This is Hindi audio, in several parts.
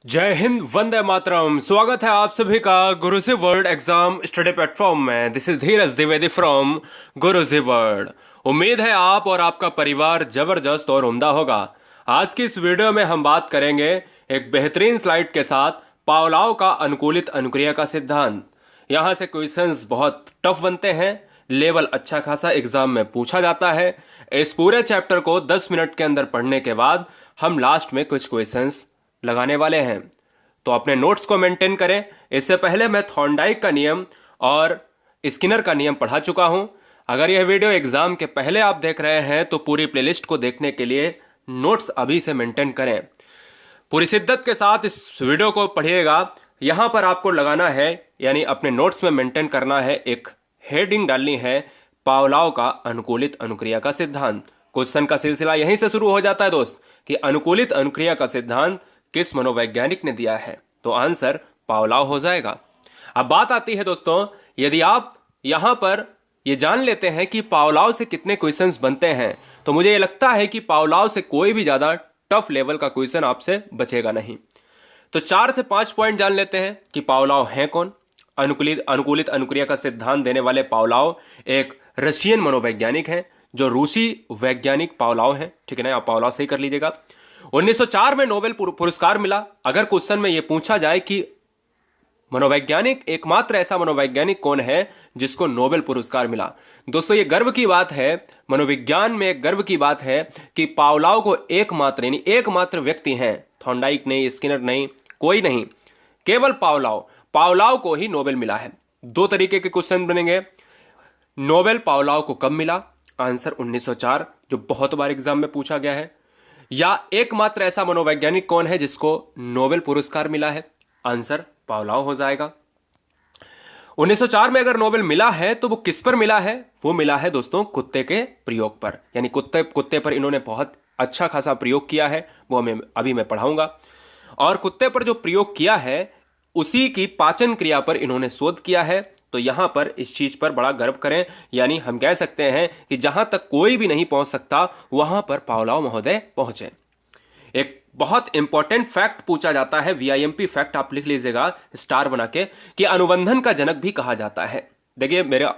जय हिंद, वंदे मातरम। स्वागत है आप सभी का गुरुजी वर्ल्ड एग्जाम स्टडी प्लेटफॉर्म में। This is Dheeraj Dwivedi from Guruji world. उम्मीद है आप और आपका परिवार जबरदस्त और उम्दा होगा। आज की इस वीडियो में हम बात करेंगे एक बेहतरीन स्लाइड के साथ पावलोव का अनुकूलित अनुक्रिया का सिद्धांत। यहाँ से क्वेश्चंस बहुत टफ बनते हैं, लेवल अच्छा खासा एग्जाम में पूछा जाता है। इस पूरे चैप्टर को 10 मिनट के अंदर पढ़ने के बाद हम लास्ट में कुछ क्वेश्चंस लगाने वाले हैं, तो अपने नोट्स को मेंटेन करें। इससे पहले मैं थॉर्नडाइक का नियम और स्किनर का नियम पढ़ा चुका हूं। अगर यह वीडियो एग्जाम के पहले आप देख रहे हैं तो पूरी प्लेलिस्ट को देखने के लिए नोट्स अभी से मेंटेन करें। पूरी शिद्दत के साथ इस वीडियो को पढ़िएगा। यहां पर आपको लगाना है, यानी अपने नोट्स में मेंटेन करना है, एक हेडिंग डालनी है, पावलोव का अनुकूलित अनुक्रिया का सिद्धांत। क्वेश्चन का सिलसिला यहीं से शुरू हो जाता है दोस्त, कि अनुकूलित अनुक्रिया का सिद्धांत किस मनोवैज्ञानिक ने दिया है, तो आंसर पावलोव हो जाएगा। अब बात आती है दोस्तों, यदि आप यहां पर ये जान लेते हैं कि पावलोव से कितने क्वेश्चंस बनते हैं, तो मुझे ये लगता है कि पावलोव से कोई भी ज्यादा टफ लेवल का क्वेश्चन आपसे बचेगा नहीं। तो 4 से 5 पॉइंट जान लेते हैं कि पावलोव है कौन। अनुकूलित अनुक्रिया का सिद्धांत देने वाले पावलोव एक रशियन मनोवैज्ञानिक हैं, जो रूसी वैज्ञानिक पावलोव हैं। ठीक है ना, आप पावलोव सही कर लीजिएगा। 1904 में नोबेल पुरस्कार मिला। अगर क्वेश्चन में यह पूछा जाए कि मनोवैज्ञानिक, एकमात्र ऐसा मनोवैज्ञानिक कौन है जिसको नोबेल पुरस्कार मिला, दोस्तों ये गर्व की बात है, मनोविज्ञान में एक गर्व की बात है कि पावलोव को एकमात्र व्यक्ति हैं, थॉर्नडाइक नहीं, स्किनर नहीं, कोई नहीं, केवल पावलोव को ही नोबेल मिला है। 2 तरीके के क्वेश्चन बनेंगे। नोबेल पावलोव को कब मिला, आंसर 1904, जो बहुत बार एग्जाम में पूछा गया है। या एकमात्र ऐसा मनोवैज्ञानिक कौन है जिसको नोबेल पुरस्कार मिला है, आंसर पावलोव हो जाएगा। 1904 में अगर नोबेल मिला है तो वो किस पर मिला है, वो मिला है दोस्तों कुत्ते के प्रयोग पर, यानी कुत्ते पर इन्होंने बहुत अच्छा खासा प्रयोग किया है, वो अभी मैं पढ़ाऊंगा। और कुत्ते पर जो प्रयोग किया है उसी की पाचन क्रिया पर इन्होंने शोध किया है। तो यहां पर इस चीज पर बड़ा गर्व करें, यानी हम कह सकते हैं कि जहां तक कोई भी नहीं पहुंच सकता वहां पर पावलोव महोदय पहुंचे। एक बहुत इंपॉर्टेंट फैक्ट पूछा जाता है, वीआईएमपी फैक्ट आप लिख लीजिएगा स्टार बना के, कि अनुबंधन का जनक भी कहा जाता है। देखिए, मेरा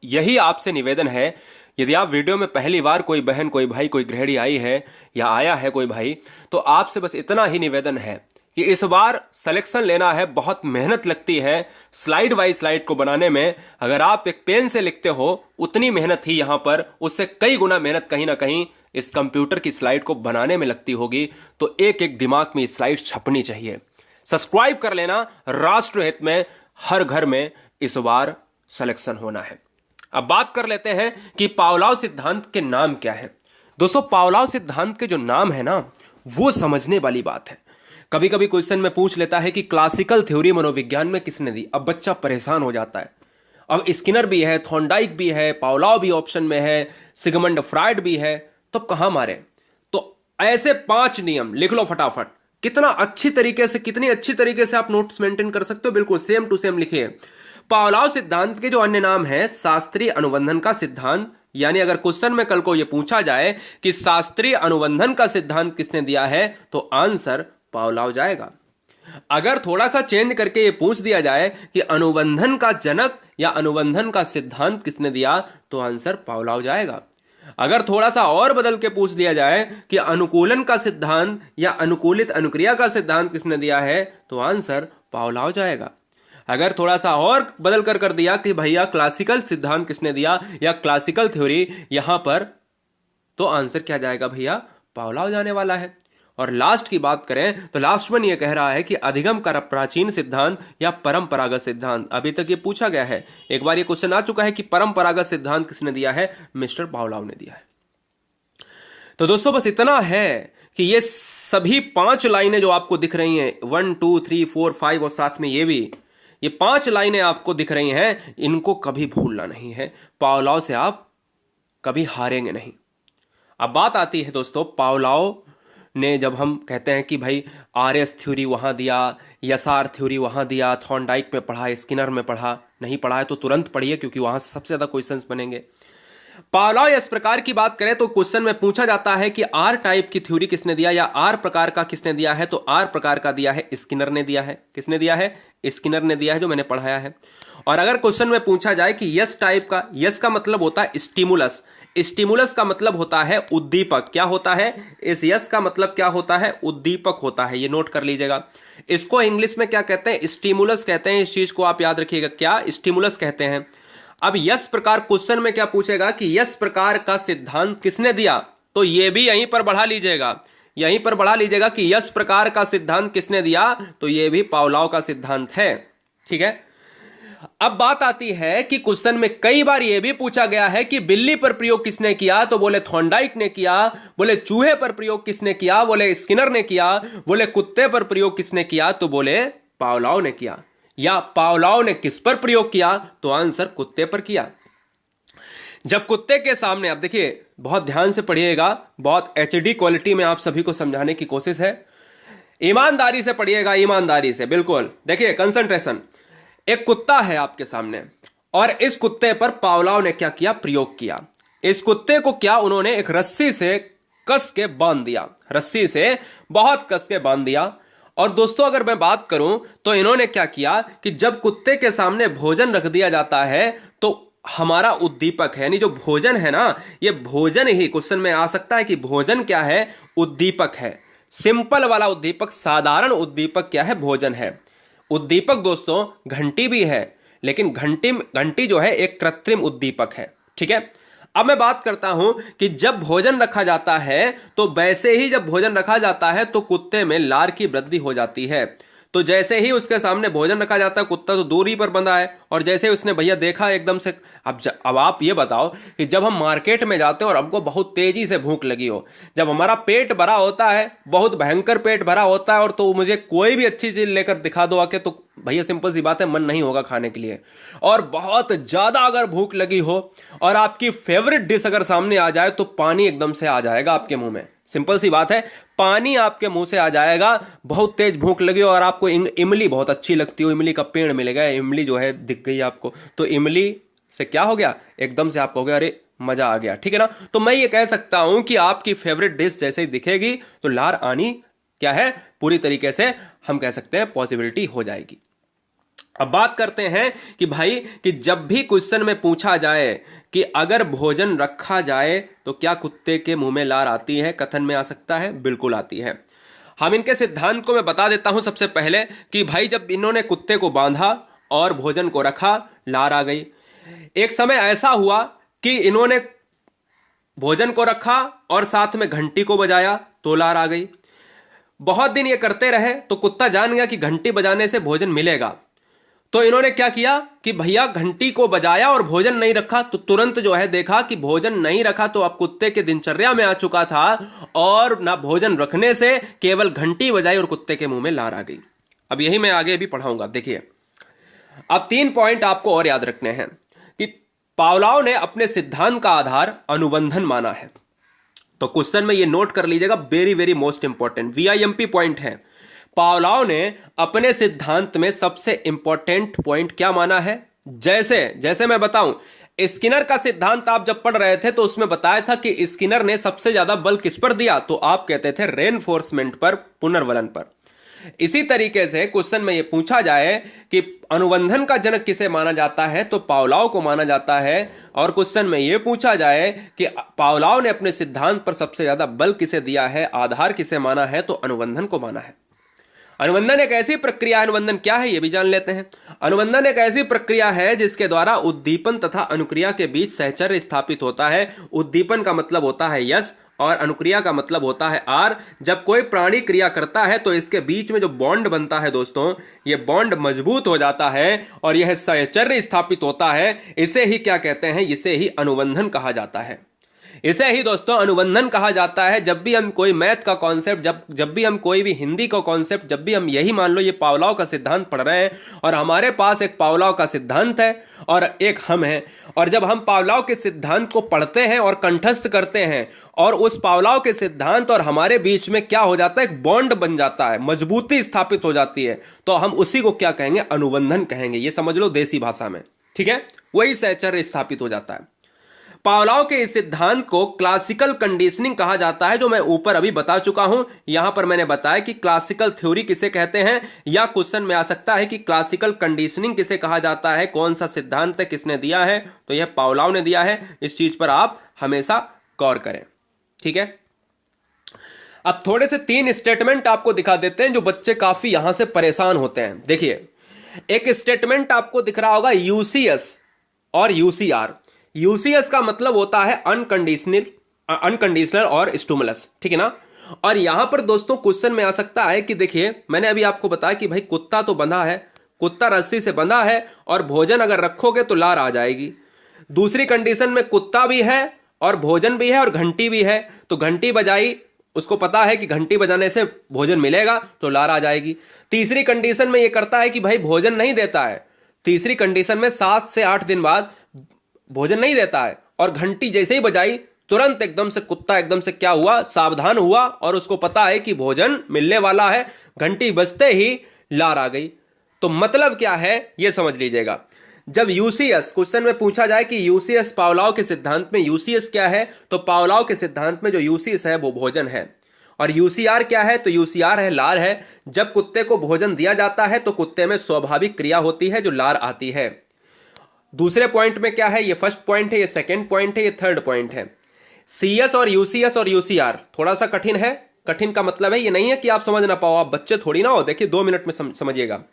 यही आपसे निवेदन है, यदि आप वीडियो में पहली बार कोई बहन, कोई भाई, कोई गृहिणी आई है या आया है कोई भाई, तो आपसे बस इतना ही निवेदन है कि इस बार सिलेक्शन लेना है, बहुत मेहनत लगती है स्लाइड बाई स्लाइड को बनाने में। अगर आप एक पेन से लिखते हो उतनी मेहनत ही यहां पर, उससे कई गुना मेहनत कहीं ना कहीं इस कंप्यूटर की स्लाइड को बनाने में लगती होगी। तो एक एक दिमाग में स्लाइड छपनी चाहिए। सब्सक्राइब कर लेना, राष्ट्र हित में हर घर में इस बार सिलेक्शन होना है। अब बात कर लेते हैं कि पावलोव सिद्धांत के नाम क्या है। दोस्तों, पावलोव सिद्धांत के जो नाम है ना, वो समझने वाली बात है। कभी कभी क्वेश्चन में पूछ लेता है कि क्लासिकल थ्योरी मनोविज्ञान में किसने दी, अब बच्चा परेशान हो जाता है। अब स्किनर भी है, थॉर्नडाइक भी है, पावलोव भी ऑप्शन में है, सिगमंड फ्रायड भी है, तो कहां मारे। तो ऐसे 5 नियम लिख लो फटाफट। कितनी अच्छी तरीके से आप नोट्स मेंटेन कर सकते हो, बिल्कुल सेम टू सेम लिखिए। पावलोव सिद्धांत के जो अन्य नाम है, शास्त्रीय अनुबंधन का सिद्धांत, यानी अगर क्वेश्चन में कल को यह पूछा जाए कि शास्त्रीय अनुबंधन का सिद्धांत किसने दिया है, तो आंसर पावलोव जाएगा। अगर थोड़ा सा चेंज करके ये पूछ दिया जाए कि अनुबंधन का जनक या अनुबंधन का सिद्धांत किसने दिया, तो आंसर पावलोव जाएगा। अगर थोड़ा सा और बदल के पूछ दिया जाए कि अनुकूलन का सिद्धांत या अनुकूलित अनुक्रिया का सिद्धांत किसने दिया है, तो आंसर पावलोव जाएगा। अगर थोड़ा सा और बदल कर दिया कि भैया क्लासिकल सिद्धांत किसने दिया या क्लासिकल थ्योरी यहां पर, तो आंसर क्या जाएगा भैया, पावलोव जाने वाला है। और लास्ट की बात करें तो लास्ट में यह कह रहा है कि अधिगम का प्राचीन सिद्धांत या परंपरागत सिद्धांत। अभी तक ये पूछा गया है, एक बार ये क्वेश्चन आ चुका है कि परंपरागत सिद्धांत किसने दिया है, मिस्टर पावलोव ने दिया है। तो दोस्तों बस इतना है कि ये सभी 5 लाइनें जो आपको दिख रही हैं, 1 2 3 4 5 और साथ में ये 5 लाइनें आपको दिख रही हैं, इनको कभी भूलना नहीं है। पावलोव से आप कभी हारेंगे नहीं। अब बात आती है दोस्तों, पावलोव ने, जब हम कहते हैं कि भाई आरएस थ्योरी वहां दिया, यसार थ्योरी वहां दिया, थॉर्नडाइक में पढ़ा, स्किनर में पढ़ा, नहीं पढ़ा है तो तुरंत पढ़िए, क्योंकि वहां से सबसे ज्यादा क्वेश्चंस बनेंगे। पावलोव इस प्रकार की बात करें तो क्वेश्चन में पूछा जाता है कि आर टाइप की थ्योरी किसने दिया या आर प्रकार का किसने दिया है, तो आर प्रकार का दिया है स्किनर ने दिया है। किसने दिया है? स्किनर ने दिया है, जो मैंने पढ़ाया है। और अगर क्वेश्चन में पूछा जाए कि यस टाइप का, यस का मतलब होता है स्टिमुलस, स्टिमुलस का मतलब होता है उद्दीपक। क्या होता है? इस यस का मतलब क्या होता है? उद्दीपक होता है। ये नोट कर लीजिएगा। इसको इंग्लिश में क्या कहते हैं? स्टिमुलस कहते हैं। इस चीज को आप याद रखिएगा, क्या स्टिमुलस कहते हैं। अब यस प्रकार क्वेश्चन में क्या पूछेगा कि यस प्रकार का सिद्धांत किसने दिया, तो ये भी यहीं पर बढ़ा लीजिएगा, यहीं पर बढ़ा लीजिएगा कि यस प्रकार का सिद्धांत किसने दिया, तो ये भी पावलोव का सिद्धांत है। ठीक है। अब बात आती है कि क्वेश्चन में कई बार यह भी पूछा गया है कि बिल्ली पर प्रयोग किसने किया, तो बोले थॉर्नडाइक ने किया। बोले चूहे पर प्रयोग किसने किया, बोले स्किनर ने किया। बोले कुत्ते पर प्रयोग किसने किया, तो बोले पावलोव ने किया। या पावलोव ने किस पर प्रयोग किया, तो आंसर कुत्ते पर किया। जब कुत्ते के सामने, आप देखिए बहुत ध्यान से पढ़िएगा, बहुत एचडी क्वालिटी में आप सभी को समझाने की कोशिश है, ईमानदारी से पढ़िएगा, ईमानदारी से बिल्कुल। देखिए कंसंट्रेशन। एक कुत्ता है आपके सामने और इस कुत्ते पर पावलोव ने क्या किया? प्रयोग किया। इस कुत्ते को क्या उन्होंने एक रस्सी से कस के बांध दिया, रस्सी से बहुत कस के बांध दिया। और दोस्तों अगर मैं बात करूं तो इन्होंने क्या किया कि जब कुत्ते के सामने भोजन रख दिया जाता है तो हमारा उद्दीपक है, यानी जो भोजन है ना, ये भोजन ही क्वेश्चन में आ सकता है कि भोजन क्या है? उद्दीपक है। सिंपल वाला उद्दीपक, साधारण उद्दीपक क्या है? भोजन है। उद्दीपक दोस्तों घंटी भी है, लेकिन घंटी जो है एक कृत्रिम उद्दीपक है। ठीक है। अब मैं बात करता हूं कि जब भोजन रखा जाता है तो वैसे ही जब भोजन रखा जाता है तो कुत्ते में लार की वृद्धि हो जाती है। तो जैसे ही उसके सामने भोजन रखा जाता है, कुत्ता तो दूरी पर बंधा है, और जैसे ही उसने भैया देखा एकदम से, अब आप ये बताओ कि जब हम मार्केट में जाते हैं और हमको बहुत तेजी से भूख लगी हो, जब हमारा पेट भरा होता है, बहुत भयंकर पेट भरा होता है, और तो मुझे कोई भी अच्छी चीज लेकर दिखा दो आके, तो भैया सिंपल सी बात है, मन नहीं होगा खाने के लिए। और बहुत ज्यादा अगर भूख लगी हो और आपकी फेवरेट डिश अगर सामने आ जाए तो पानी एकदम से आ जाएगा आपके मुंह में। सिंपल सी बात है, पानी आपके मुंह से आ जाएगा। बहुत तेज भूख लगी और आपको इमली बहुत अच्छी लगती हो, इमली का पेड़ मिलेगा, इमली जो है दिख गई आपको, तो इमली से क्या हो गया? एकदम से आपको हो गया अरे मजा आ गया। ठीक है ना। तो मैं ये कह सकता हूं कि आपकी फेवरेट डिश जैसे ही दिखेगी तो लार आनी क्या है? पूरी तरीके से हम कह सकते हैं पॉसिबिलिटी हो जाएगी। अब बात करते हैं कि भाई कि जब भी क्वेश्चन में पूछा जाए कि अगर भोजन रखा जाए तो क्या कुत्ते के मुंह में लार आती है, कथन में आ सकता है, बिल्कुल आती है। हम इनके सिद्धांत को मैं बता देता हूं सबसे पहले कि भाई जब इन्होंने कुत्ते को बांधा और भोजन को रखा, लार आ गई। एक समय ऐसा हुआ कि इन्होंने भोजन को रखा और साथ में घंटी को बजाया तो लार आ गई। बहुत दिन ये करते रहे तो कुत्ता जान गया कि घंटी बजाने से भोजन मिलेगा, तो इन्होंने क्या किया कि भैया घंटी को बजाया और भोजन नहीं रखा, तो तुरंत जो है देखा कि भोजन नहीं रखा, तो अब कुत्ते के दिनचर्या में आ चुका था, और ना भोजन रखने से केवल घंटी बजाई और कुत्ते के मुंह में लार आ गई। अब यही मैं आगे भी पढ़ाऊंगा। देखिए अब 3 पॉइंट आपको और याद रखने हैं कि पावलोव ने अपने सिद्धांत का आधार अनुबंधन माना है। तो क्वेश्चन में ये नोट कर लीजिएगा, very very most important VIMP point है। पावलोव ने अपने सिद्धांत में सबसे इंपॉर्टेंट पॉइंट क्या माना है? जैसे मैं बताऊं, स्किनर का सिद्धांत आप जब पढ़ रहे थे तो उसमें बताया था कि स्किनर ने सबसे ज्यादा बल किस पर दिया, तो आप कहते थे रेनफोर्समेंट पर, पुनर्वलन पर। इसी तरीके से क्वेश्चन में यह पूछा जाए कि अनुबंधन का जनक किसे माना जाता है, तो पावलोव को माना जाता है। और क्वेश्चन में यह पूछा जाए कि पावलोव ने अपने सिद्धांत पर सबसे ज्यादा बल किसे दिया है, आधार किसे माना है, तो अनुबंधन को माना है। अनुबंधन एक ऐसी प्रक्रिया, अनुबंधन क्या है यह भी जान लेते हैं। अनुबंधन एक ऐसी प्रक्रिया है जिसके द्वारा उद्दीपन तथा अनुक्रिया के बीच सहचर्य स्थापित होता है। उद्दीपन का मतलब होता है यस और अनुक्रिया का मतलब होता है आर। जब कोई प्राणी क्रिया करता है तो इसके बीच में जो बॉन्ड बनता है दोस्तों, ये बॉन्ड मजबूत हो जाता है और यह सहचर्य स्थापित होता है। इसे ही क्या कहते हैं? इसे ही अनुबंधन कहा जाता है। इसे ही दोस्तों अनुबंधन कहा जाता है। जब भी हम कोई मैथ का कॉन्सेप्ट, जब भी हम कोई भी हिंदी का कॉन्सेप्ट, जब भी हम यही मान लो ये पावलोव का सिद्धांत पढ़ रहे हैं और हमारे पास एक पावलोव का सिद्धांत है और एक हम हैं, और जब हम पावलोव के सिद्धांत को पढ़ते हैं और कंठस्थ करते हैं और उस पावलोव के सिद्धांत और हमारे बीच में क्या हो जाता है? एक बॉन्ड बन जाता है, मजबूती स्थापित हो जाती है, तो हम उसी को क्या कहेंगे? अनुबंधन कहेंगे। ये समझ लो देसी भाषा में। ठीक है, वही सहचर्य स्थापित हो जाता है। पावलोव के इस सिद्धांत को क्लासिकल कंडीशनिंग कहा जाता है, जो मैं ऊपर अभी बता चुका हूं। यहां पर मैंने बताया कि क्लासिकल थ्योरी किसे कहते हैं, या क्वेश्चन में आ सकता है कि क्लासिकल कंडीशनिंग किसे कहा जाता है, कौन सा सिद्धांत किसने दिया है, तो यह पावलोव ने दिया है। इस चीज पर आप हमेशा गौर करें, ठीक है। अब थोड़े से 3 स्टेटमेंट आपको दिखा देते हैं जो बच्चे काफी यहां से परेशान होते हैं। देखिए, एक स्टेटमेंट आपको दिख रहा होगा यूसीएस और यूसीआर। यूसीएस का मतलब होता है अनकंडीशनल और स्टिमुलस, ठीक है ना। और यहां पर दोस्तों क्वेश्चन में आ सकता है कि देखिए, मैंने अभी आपको बताया कि भाई कुत्ता तो बंधा है, कुत्ता रस्सी से बंधा है और भोजन अगर रखोगे तो लार आ जाएगी। दूसरी कंडीशन में कुत्ता भी है और भोजन भी है और घंटी भी है, तो घंटी बजाई, उसको पता है कि घंटी बजाने से भोजन मिलेगा तो लार आ जाएगी। तीसरी कंडीशन में यह करता है कि भाई भोजन नहीं देता है, तीसरी कंडीशन में 7 से 8 दिन बाद भोजन नहीं देता है, और घंटी जैसे ही बजाई तुरंत एकदम से कुत्ता एकदम से क्या हुआ, सावधान हुआ और उसको पता है कि भोजन मिलने वाला है। घंटी बजते ही लार आ गई। तो मतलब क्या है यह समझ लीजिएगा। जब यूसीएस क्वेश्चन में पूछा जाए कि यूसीएस पावलोव के सिद्धांत में यूसीएस क्या है, तो पावलोव के सिद्धांत में जो यूसीएस है वो भोजन है। और यूसीआर क्या है, तो यूसीआर है लार है। जब कुत्ते को भोजन दिया जाता है तो कुत्ते में स्वाभाविक क्रिया होती है जो लार आती है। दूसरे पॉइंट में क्या है, ये फर्स्ट पॉइंट है, ये सेकंड पॉइंट है, ये थर्ड पॉइंट है। सीएस और यूसीएस और यूसीआर थोड़ा सा कठिन है। कठिन का मतलब है ये नहीं है कि आप समझ ना पाओ, आप बच्चे थोड़ी ना हो। देखिए 2 मिनट में समझिएगा।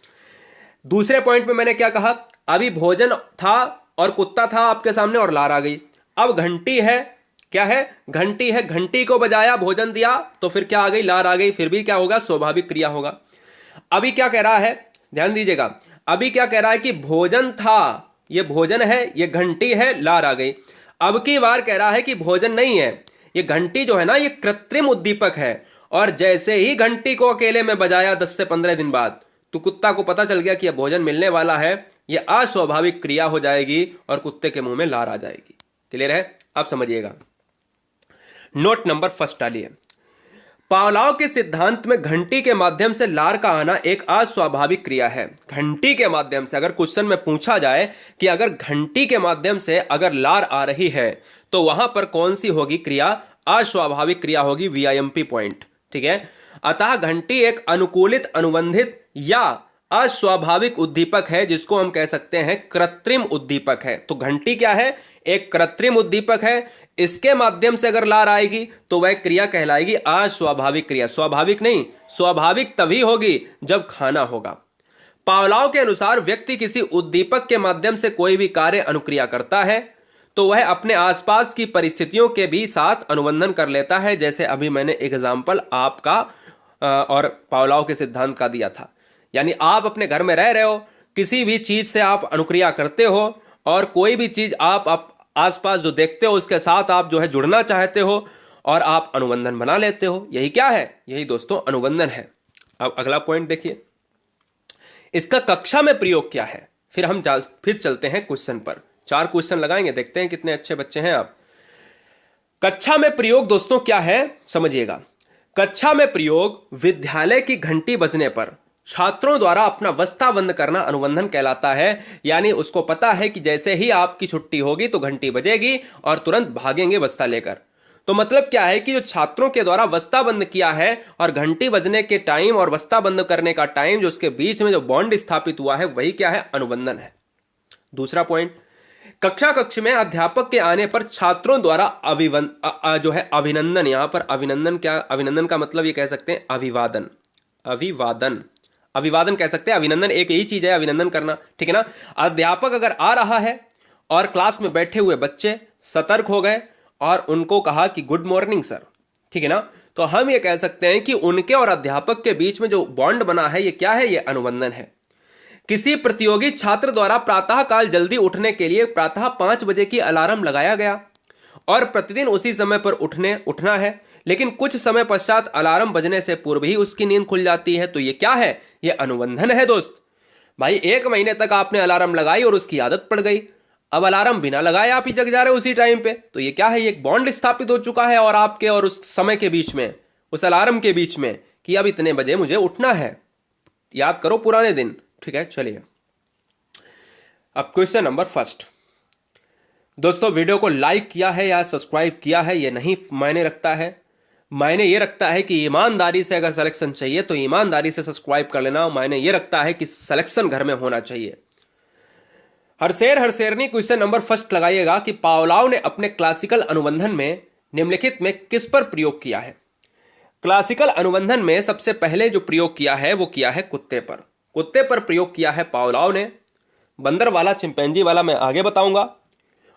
दूसरे पॉइंट में मैंने क्या कहा, अभी भोजन था और कुत्ता था आपके सामने और लार आ गई। अब घंटी है, क्या है, घंटी है, घंटी को बजाया, भोजन दिया, तो फिर क्या आ गई, लार आ गई। फिर भी क्या होगा, स्वाभाविक क्रिया होगा। अभी क्या कह रहा है, ध्यान दीजिएगा। अभी क्या कह रहा है कि भोजन था, ये भोजन है, ये घंटी है, लार आ गई। अब की बार कह रहा है कि भोजन नहीं है, ये घंटी जो है ना, ये कृत्रिम उद्दीपक है। और जैसे ही घंटी को अकेले में बजाया 10 से 15 दिन बाद, तो कुत्ता को पता चल गया कि अब भोजन मिलने वाला है, ये अस्वाभाविक क्रिया हो जाएगी और कुत्ते के मुंह में लार आ जाएगी। क्लियर है, आप समझिएगा। नोट नंबर फर्स्ट डालिए। पावलोव के सिद्धांत में घंटी के माध्यम से लार का आना एक अस्वाभाविक क्रिया है। घंटी के माध्यम से, अगर क्वेश्चन में पूछा जाए कि अगर घंटी के माध्यम से अगर लार आ रही है तो वहां पर कौन सी होगी क्रिया, अस्वाभाविक क्रिया होगी, वीआईएमपी पॉइंट, ठीक है। अतः घंटी एक अनुकूलित, अनुबंधित या अस्वाभाविक उद्दीपक है, जिसको हम कह सकते हैं कृत्रिम उद्दीपक है। तो घंटी क्या है, एक कृत्रिम उद्दीपक है। इसके माध्यम से अगर लार आएगी तो वह क्रिया कहलाएगी अस्वाभाविक क्रिया। स्वाभाविक नहीं, स्वाभाविक तभी होगी जब खाना होगा। पावलोव के अनुसार व्यक्ति किसी उद्दीपक के माध्यम से कोई भी कार्य अनुक्रिया करता है तो वह अपने आसपास की परिस्थितियों के भी साथ अनुबंधन कर लेता है। जैसे अभी मैंने एग्जाम्पल आपका और पावलोव के सिद्धांत का दिया था। यानी आप अपने घर में रह रहे हो, किसी भी चीज से आप अनुक्रिया करते हो और कोई भी चीज आप आसपास जो देखते हो उसके साथ आप जो है जुड़ना चाहते हो और आप अनुबंधन बना लेते हो। यही क्या है, यही दोस्तों अनुबंधन है। अब अगला पॉइंट देखिए, इसका कक्षा में प्रयोग क्या है। फिर चलते हैं क्वेश्चन पर। 4 क्वेश्चन लगाएंगे, देखते हैं कितने अच्छे बच्चे हैं आप। कक्षा में प्रयोग दोस्तों क्या है, समझिएगा। कक्षा में प्रयोग विद्यालय की घंटी बजने पर छात्रों द्वारा अपना वस्ता बंद करना अनुबंधन कहलाता है। यानी उसको पता है कि जैसे ही आपकी छुट्टी होगी तो घंटी बजेगी और तुरंत भागेंगे वस्ता लेकर। तो मतलब क्या है कि जो छात्रों के द्वारा वस्ता बंद किया है और घंटी बजने के टाइम और वस्ता बंद करने का टाइम, जो उसके बीच में जो बॉन्ड स्थापित हुआ है, वही क्या है, अनुबंधन है। दूसरा पॉइंट, कक्ष में अध्यापक के आने पर छात्रों द्वारा अभिनंदन। यहां पर अभिनंदन क्या, अभिनंदन का मतलब ये कह सकते हैं अभिवादन, अभिवादन कह सकते हैं। अभिनंदन एक ही चीज है, अभिनंदन करना, ठीक है ना। अध्यापक अगर आ रहा है और क्लास में बैठे हुए बच्चे सतर्क हो गए और उनको कहा कि गुड मॉर्निंग सर, ठीक है ना, तो हम ये कह सकते हैं कि उनके और अध्यापक के बीच में जो बॉन्ड बना है, ये क्या है, ये अनुबंधन है। किसी प्रतियोगी छात्र द्वारा प्रातः काल जल्दी उठने के लिए प्रातः 5 बजे की अलार्म लगाया गया और प्रतिदिन उसी समय पर उठना है, लेकिन कुछ समय पश्चात अलार्म बजने से पूर्व ही उसकी नींद खुल जाती है। तो ये क्या है, ये अनुबंधन है दोस्त। भाई 1 महीने तक आपने अलार्म लगाई और उसकी आदत पड़ गई, अब अलार्म बिना लगाए आप ही जग जा रहे हो उसी टाइम पे। तो ये क्या है, ये एक बॉन्ड स्थापित हो चुका है और आपके और उस समय के बीच में, उस अलार्म के बीच में, कि अब इतने बजे मुझे उठना है। याद करो पुराने दिन, ठीक है। चलिए अब क्वेश्चन नंबर फर्स्ट। दोस्तों वीडियो को लाइक किया है या सब्सक्राइब किया है ये नहीं मायने रखता है, मायने ये रखता है कि ईमानदारी से अगर सिलेक्शन चाहिए तो ईमानदारी से सब्सक्राइब कर लेना। मायने ये रखता है कि सिलेक्शन घर में होना चाहिए। हर शेरनी क्वेश्चन नंबर फर्स्ट लगाइएगा कि पावलोव ने अपने क्लासिकल अनुबंधन में निम्नलिखित में किस पर प्रयोग किया है। क्लासिकल अनुबंधन में सबसे पहले जो प्रयोग किया है वो किया है कुत्ते पर। कुत्ते पर प्रयोग किया है पावलोव ने। बंदर वाला चिंपैंजी वाला मैं आगे बताऊंगा,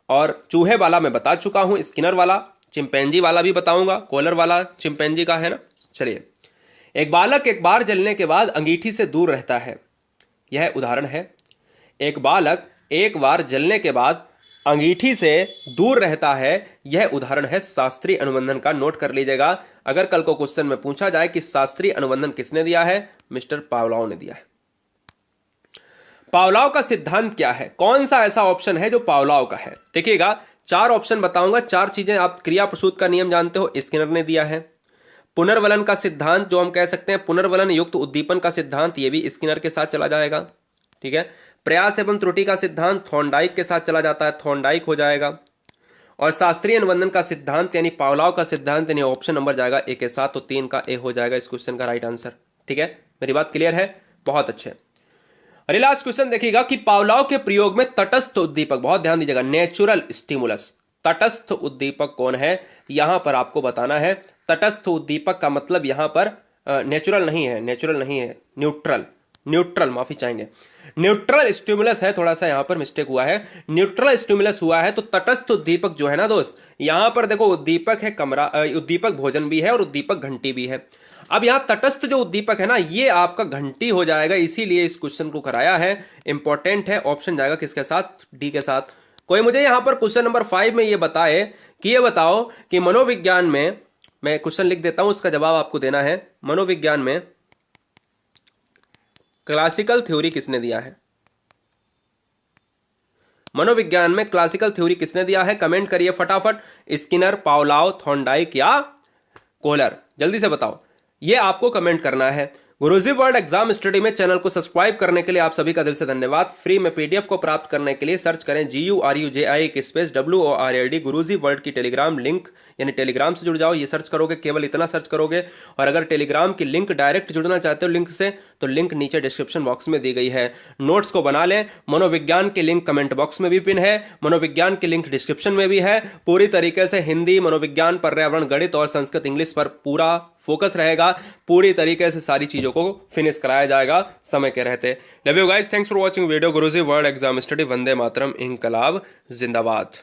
और चूहे वाला मैं बता चुका हूं, स्किनर वाला चिंपैंजी वाला भी बताऊंगा, कॉलर वाला चिंपैंजी का है ना। चलिए, एक बालक एक बार जलने के बाद अंगीठी से दूर रहता है, यह उदाहरण है। एक बालक एक बार जलने के बाद अंगीठी से दूर रहता है, यह उदाहरण है शास्त्रीय अनुबंधन का। नोट कर लीजिएगा, अगर कल को क्वेश्चन में पूछा जाए कि शास्त्रीय अनुबंधन किसने दिया है, मिस्टर पावलोव ने दिया है। पावलोव का सिद्धांत क्या है, कौन सा ऐसा ऑप्शन है जो पावलोव का है। देखिएगा, 4 ऑप्शन बताऊंगा, 4 चीजें। आप क्रिया प्रसूत का नियम जानते हो, स्किनर ने दिया है। पुनर्वलन का सिद्धांत जो हम कह सकते हैं, पुनर्वलन युक्त उद्दीपन का सिद्धांत, ये भी स्किनर के साथ चला जाएगा। ठीक है। प्रयास एवं त्रुटि का सिद्धांत थॉर्नडाइक के साथ चला जाता है, थॉर्नडाइक हो जाएगा। और शास्त्रीय अनुबंधन का सिद्धांत यानी पावलोव का सिद्धांत यानी ऑप्शन नंबर जाएगा ए के साथ, तो 3 का ए हो जाएगा इस क्वेश्चन का राइट आंसर। ठीक है, मेरी बात क्लियर है? बहुत अच्छे। अरे लास्ट क्वेश्चन देखिएगा कि पावलोव के प्रयोग में तटस्थ उद्दीपक, बहुत ध्यान दीजिएगा, नेचुरल स्टिमुलस, तटस्थ उद्दीपक कौन है, यहां पर आपको बताना है। तटस्थ उद्दीपक का मतलब यहां पर नेचुरल नहीं है, न्यूट्रल माफी चाहेंगे, न्यूट्रल स्टिमुलस है। थोड़ा सा यहां पर मिस्टेक हुआ है, न्यूट्रल स्टिमुलस हुआ है। तो तटस्थ उद्दीपक जो है ना दोस्त, यहां पर देखो उद्दीपक है कमरा, उद्दीपक भोजन भी है और उद्दीपक घंटी भी है। अब यहां तटस्थ जो उद्दीपक है ना, ये आपका घंटी हो जाएगा, इसीलिए इस क्वेश्चन को कराया है। इंपॉर्टेंट है, ऑप्शन जाएगा किसके साथ, डी के साथ। कोई मुझे यहां पर क्वेश्चन नंबर 5 में ये बताए कि ये बताओ कि मनोविज्ञान में, मैं क्वेश्चन लिख देता हूं, उसका जवाब आपको देना है। मनोविज्ञान में क्लासिकल थ्योरी किसने दिया है? मनोविज्ञान में क्लासिकल थ्योरी किसने दिया है? कमेंट करिए फटाफट। स्किनर, पावलोव, थॉर्नडाइक या कोहलर, जल्दी से बताओ, ये आपको कमेंट करना है। गुरुजी वर्ल्ड एग्जाम स्टडी में चैनल को सब्सक्राइब करने के लिए आप सभी का दिल से धन्यवाद। फ्री में पीडीएफ को प्राप्त करने के लिए सर्च करें GURUJI स्पेस WORLD गुरुजी वर्ल्ड की टेलीग्राम लिंक, यानी टेलीग्राम से जुड़ जाओ। ये सर्च करोगे, केवल इतना सर्च करोगे। और अगर टेलीग्राम की लिंक डायरेक्ट जुड़ना चाहते हो लिंक से, तो लिंक नीचे डिस्क्रिप्शन बॉक्स में दी गई है। नोट्स को बना लें। मनोविज्ञान की लिंक कमेंट बॉक्स में भी पिन है, मनोविज्ञान की लिंक डिस्क्रिप्शन में भी है। पूरी तरीके से हिंदी, मनोविज्ञान, पर्यावरण, गणित और संस्कृत इंग्लिश पर पूरा फोकस रहेगा। पूरी तरीके से सारी चीजों को फिनिश कराया जाएगा समय के रहते। Love you guys, thanks for watching video. Guruji world exam study. Vande Mataram, इंकलाब जिंदाबाद।